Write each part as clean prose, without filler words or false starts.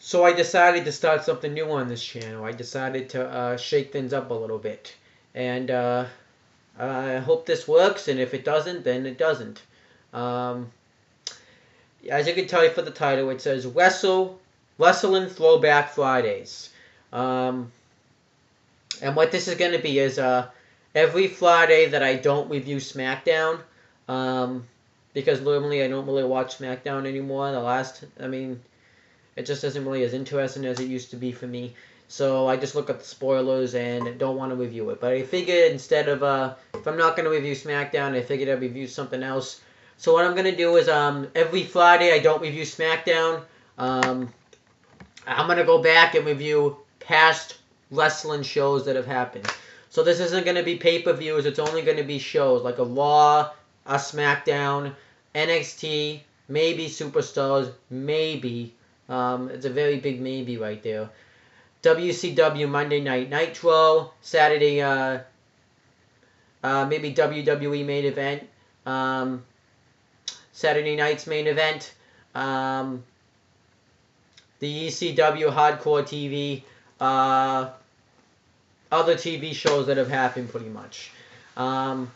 So I decided to start something new on this channel. I decided to shake things up a little bit. And I hope this works, and if it doesn't, then it doesn't. Um, as you can tell for the title, it says Wrestling Throwback Fridays. And what this is going to be is every Friday that I don't review SmackDown, because normally I don't really watch SmackDown anymore. It just isn't really as interesting as it used to be for me. So I just look at the spoilers and don't want to review it. But I figured instead of, if I'm not going to review SmackDown, I figured I'd review something else. So what I'm going to do is every Friday I don't review SmackDown. I'm going to go back and review past wrestling shows that have happened. So this isn't going to be pay-per-views. It's only going to be shows like a Raw, a SmackDown, NXT, maybe Superstars, maybe. It's a very big maybe right there. WCW Monday Night Nitro, Saturday, maybe WWE main event, Saturday night's main event, the ECW Hardcore TV, other TV shows that have happened pretty much. Now,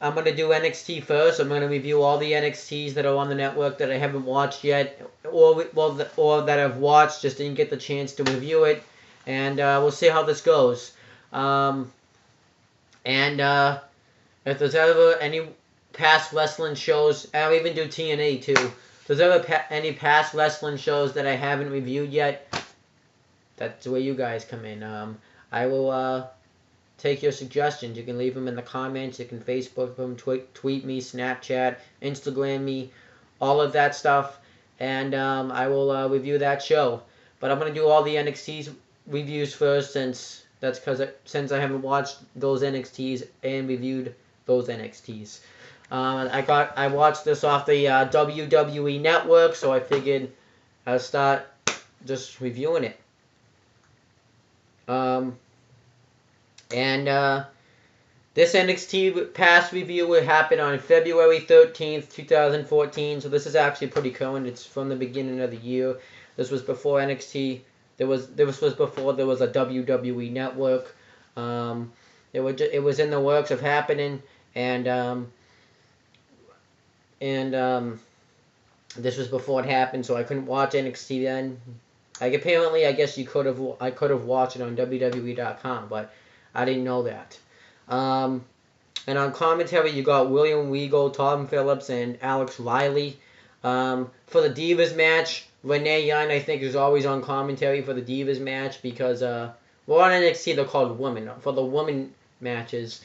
I'm going to do NXT first. I'm going to review all the NXTs that are on the network that I haven't watched yet, or that I've watched, just didn't get the chance to review it, and we'll see how this goes. If there's ever any past wrestling shows, I'll even do TNA too. If there's ever any past wrestling shows that I haven't reviewed yet, that's where you guys come in. I will take your suggestions. You can leave them in the comments. You can Facebook them, tweet me, Snapchat, Instagram me, all of that stuff. And I will review that show. But I'm going to do all the NXT reviews first since I haven't watched those NXTs and reviewed those NXTs. I watched this off the WWE Network, so I figured I'll start just reviewing it. This NXT past review will happen on February 13th, 2014. So this is actually pretty current. It's from the beginning of the year. This was before NXT. This was before there was a WWE network. It was in the works of happening, and this was before it happened. So I couldn't watch NXT then. I guess I could have watched it on WWE.com, but I didn't know that. And on commentary, you got William Regal, Tom Phillips, and Alex Riley. For the Divas match, Renee Young, I think, is always on commentary for the Divas match because, on NXT, they're called women. For the women matches,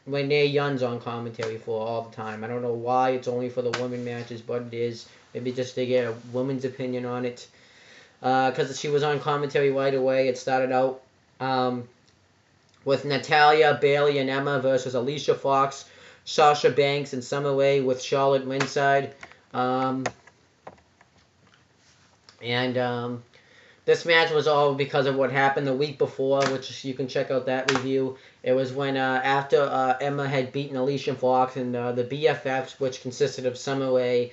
Renee Young's on commentary for all the time. I don't know why it's only for the women matches, but it is. Maybe just to get a woman's opinion on it. Because she was on commentary right away. It started out with Natalya, Bayley, and Emma versus Alicia Fox, Sasha Banks, and Summer Rae with Charlotte ringside. This match was all because of what happened the week before, which you can check out that review. It was when after Emma had beaten Alicia Fox and the BFFs, which consisted of Summer Rae,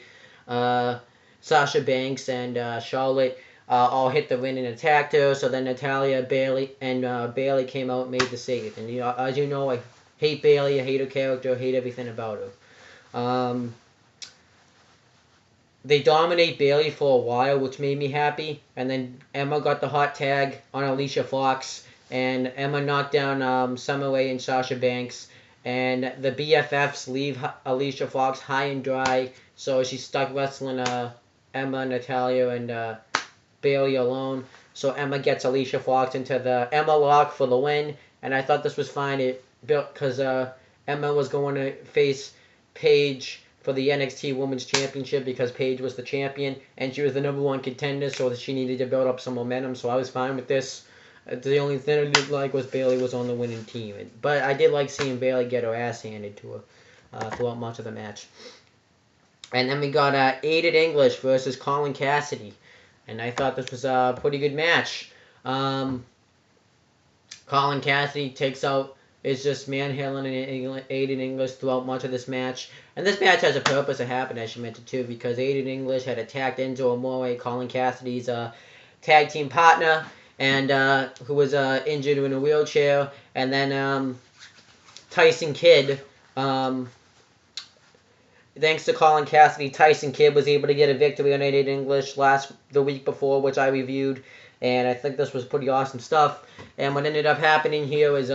Sasha Banks, and Charlotte, all hit the ring and attacked her. So then Natalya, Bayley came out and made the save. And as you know, I hate Bayley. I hate her character. I hate everything about her. They dominate Bayley for a while, which made me happy. And then Emma got the hot tag on Alicia Fox, and Emma knocked down Summer Rae and Sasha Banks. And the BFFs leave Alicia Fox high and dry, so she's stuck wrestling Emma, Natalya, and Bayley alone. So Emma gets Alicia Fox into the Emma lock for the win, and I thought this was fine because Emma was going to face Paige for the NXT Women's Championship because Paige was the champion and she was the #1 contender, so she needed to build up some momentum. So I was fine with this. The only thing I didn't like was Bayley was on the winning team, but I did like seeing Bayley get her ass handed to her throughout much of the match. And then we got Aiden English versus Colin Cassidy. And I thought this was a pretty good match. Colin Cassidy takes out is just manhandling Aiden English throughout much of this match. And this match has a purpose of happening, as you mentioned too, because Aiden English had attacked Enzo Amore, Colin Cassidy's tag team partner, and who was injured in a wheelchair. And then Tyson Kidd, thanks to Colin Cassidy, Tyson Kidd was able to get a victory on Aiden English the week before, which I reviewed. And I think this was pretty awesome stuff. And what ended up happening here is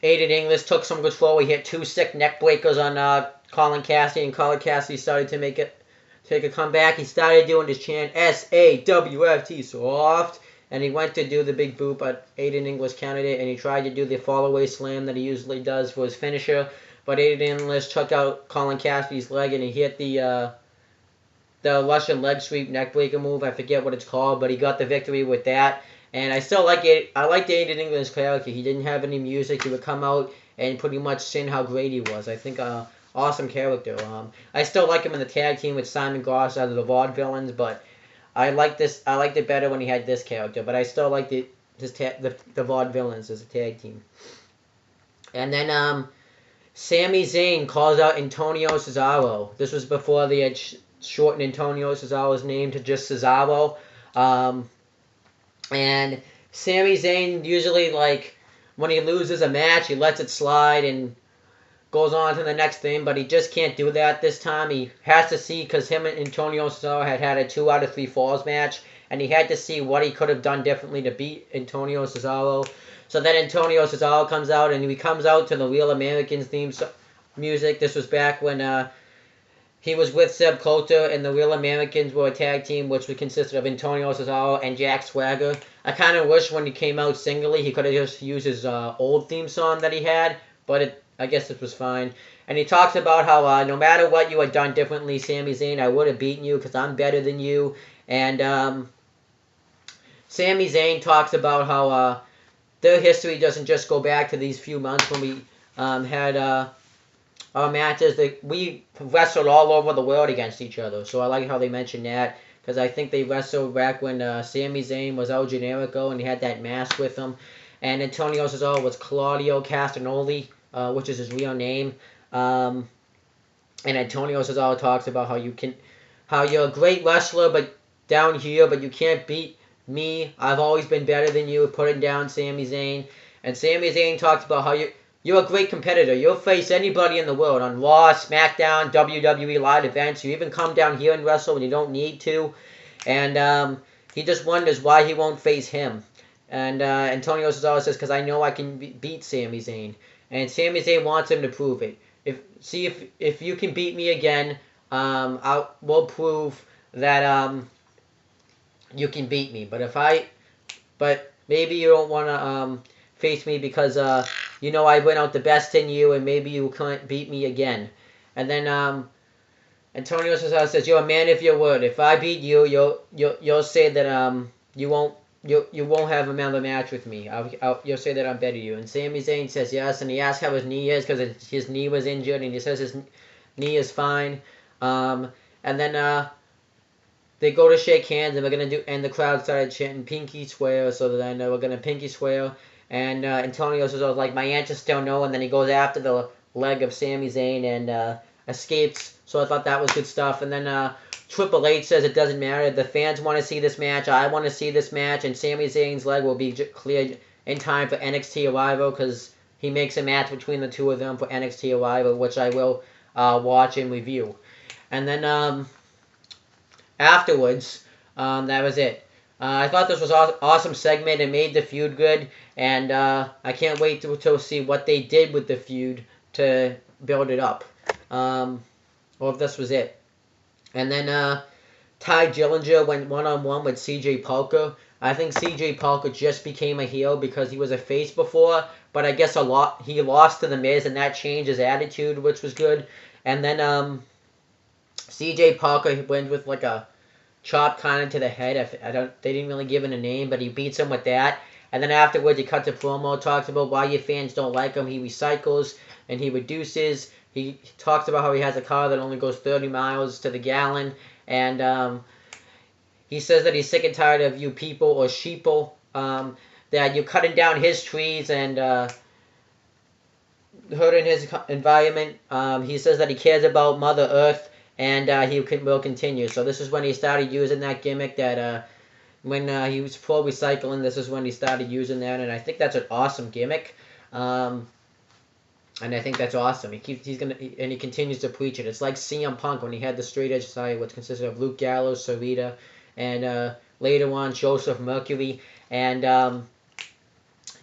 Aiden English took some control. He hit 2 sick neck breakers on Colin Cassidy, and Colin Cassidy started to take a comeback. He started doing his chant, S-A-W-F-T, soft. And he went to do the big boop, but Aiden English countered it, and he tried to do the fall-away slam that he usually does for his finisher. But Aiden English took out Colin Cassidy's leg, and he hit the Russian leg sweep neck breaker move. I forget what it's called, but he got the victory with that. And I still like it. I liked Aiden English's character. He didn't have any music. He would come out and pretty much sing how great he was. I think awesome character. I still like him in the tag team with Simon Goss out of the Vaudevillains, but I liked it better when he had this character. But I still liked the Vaudevillains as a tag team. And then Sami Zayn calls out Antonio Cesaro. This was before they had shortened Antonio Cesaro's name to just Cesaro. And Sami Zayn usually, like, when he loses a match, he lets it slide and goes on to the next thing, but he just can't do that this time. He has to see, because him and Antonio Cesaro had a 2 out of 3 falls match, and he had to see what he could have done differently to beat Antonio Cesaro. So then Antonio Cesaro comes out, and he comes out to the Real Americans theme music. This was back when he was with Seb Coulter, and the Real Americans were a tag team, which would consist of Antonio Cesaro and Jack Swagger. I kind of wish when he came out singly, he could have just used his old theme song that he had, but I guess it was fine. And he talks about how no matter what you had done differently, Sami Zayn, I would have beaten you because I'm better than you. And Sami Zayn talks about how their history doesn't just go back to these few months when we had our matches. We wrestled all over the world against each other. So I like how they mentioned that, because I think they wrestled back when Sami Zayn was El Generico and he had that mask with him. And Antonio Cesaro was Claudio Castagnoli, which is his real name. And Antonio Cesaro talks about how you're a great wrestler, but down here, but you can't beat me. I've always been better than you, putting down Sami Zayn. And Sami Zayn talks about how you're a great competitor. You'll face anybody in the world on Raw, SmackDown, WWE live events. You even come down here and wrestle when you don't need to. And he just wonders why he won't face him. And Antonio Cesaro says, because I know I can beat Sami Zayn. And Sami Zayn wants him to prove it. If you can beat me again, we'll prove that you can beat me. But maybe you don't want to face me because I went out the best in you, and maybe you can't beat me again. And then Antonio Cesaro says, "You're a man of your word. If I beat you, you'll say that you won't have another match with me. You'll say that I'm better than you." And Sami Zayn says yes, and he asks how his knee is because his knee was injured, and he says his knee is fine. And then they go to shake hands, and the crowd started chanting "Pinky swear," so then we're gonna pinky swear. And Antonio says, like, my answers still no, and then he goes after the leg of Sami Zayn and escapes. So I thought that was good stuff. And then Triple H says it doesn't matter. The fans want to see this match. I want to see this match. And Sami Zayn's leg will be cleared in time for NXT Arrival, because he makes a match between the two of them for NXT Arrival, which I will watch and review. And then afterwards, that was it. I thought this was an awesome segment. It made the feud good. And I can't wait to see what they did with the feud to build it up. Or if this was it. And then Ty Dillinger went one-on-one with CJ Parker. I think CJ Parker just became a heel because he was a face before. But I guess he lost to The Miz, and that changed his attitude, which was good. And then CJ Parker went with like a chop kind of to the head. They didn't really give him a name, but he beats him with that. And then afterwards, he cuts a promo, talks about why your fans don't like him. He recycles and he reduces. He talks about how he has a car that only goes 30 miles to the gallon. And he says that he's sick and tired of you people or sheeple. that you're cutting down his trees and hurting his environment. He says that he cares about Mother Earth, and will continue. So this is when he started using that gimmick that when he was pro recycling, this is when he started using that, and I think that's an awesome gimmick. And I think that's awesome. He continues to preach it. It's like CM Punk when he had the straight edge society, which consisted of Luke Gallows, Sarita, and later on Joseph Mercury. And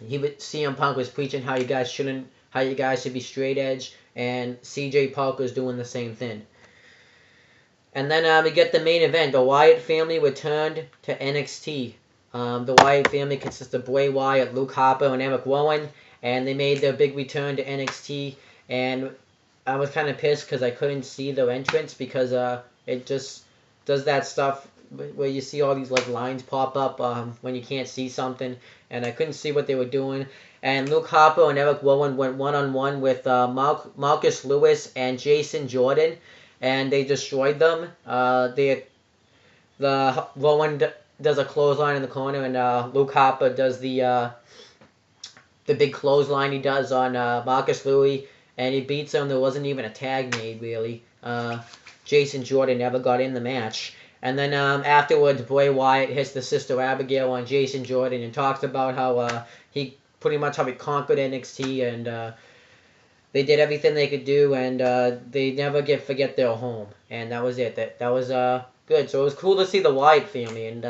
CM Punk was preaching how you guys should be straight edge, and CJ Parker's doing the same thing. And then we get the main event. The Wyatt family returned to NXT. The Wyatt family consists of Bray Wyatt, Luke Harper, and Eric Rowan. And they made their big return to NXT. And I was kind of pissed because I couldn't see their entrance because it just does that stuff where you see all these like lines pop up when you can't see something. And I couldn't see what they were doing. And Luke Harper and Eric Rowan went one-on-one with Marcus Lewis and Jason Jordan. And they destroyed them. The Rowan does a clothesline in the corner, and Luke Harper does the big clothesline he does on Marcus Lewis, and he beats him. There wasn't even a tag made, really. Jason Jordan never got in the match. And then afterwards, Bray Wyatt hits the Sister Abigail on Jason Jordan and talks about how he conquered NXT, and they did everything they could do, and they never forget their home. And that was it. That was good. So it was cool to see the Wyatt family. And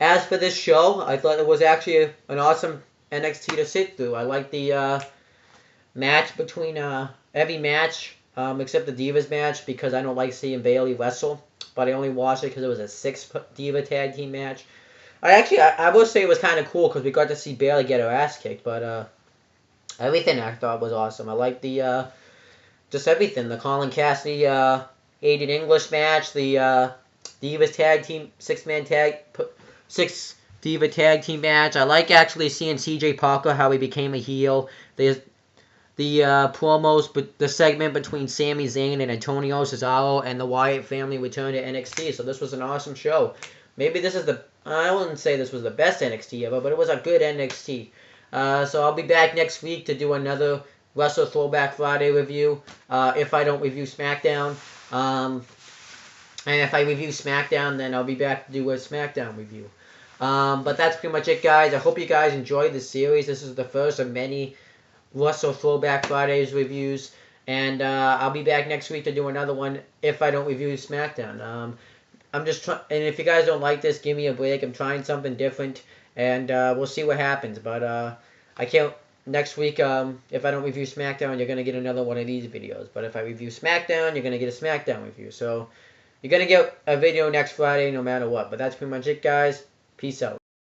as for this show, I thought it was actually an awesome NXT to sit through. I like the match between every match except the Divas match because I don't like seeing Bayley wrestle. But I only watched it because it was a 6 Diva tag team match. I will say it was kind of cool because we got to see Bayley get her ass kicked, but everything I thought was awesome. I like the just everything. The Colin Cassidy Aiden English match, the Divas tag team 6 Diva tag team match. I like actually seeing CJ Parker how he became a heel. The promos, but the segment between Sami Zayn and Antonio Cesaro and the Wyatt family returned to NXT. So this was an awesome show. Maybe this is I wouldn't say this was the best NXT ever, but it was a good NXT. So I'll be back next week to do another Wrestle Throwback Friday review. If I don't review SmackDown. And if I review SmackDown, then I'll be back to do a SmackDown review. But that's pretty much it, guys. I hope you guys enjoyed this series. This is the first of many Wrestle Throwback Fridays reviews. And I'll be back next week to do another one if I don't review SmackDown. I'm just trying, and if you guys don't like this, give me a break. I'm trying something different, and we'll see what happens. But I can't. Next week, if I don't review SmackDown, you're going to get another one of these videos. But if I review SmackDown, you're going to get a SmackDown review. So you're going to get a video next Friday no matter what. But that's pretty much it, guys. Peace out.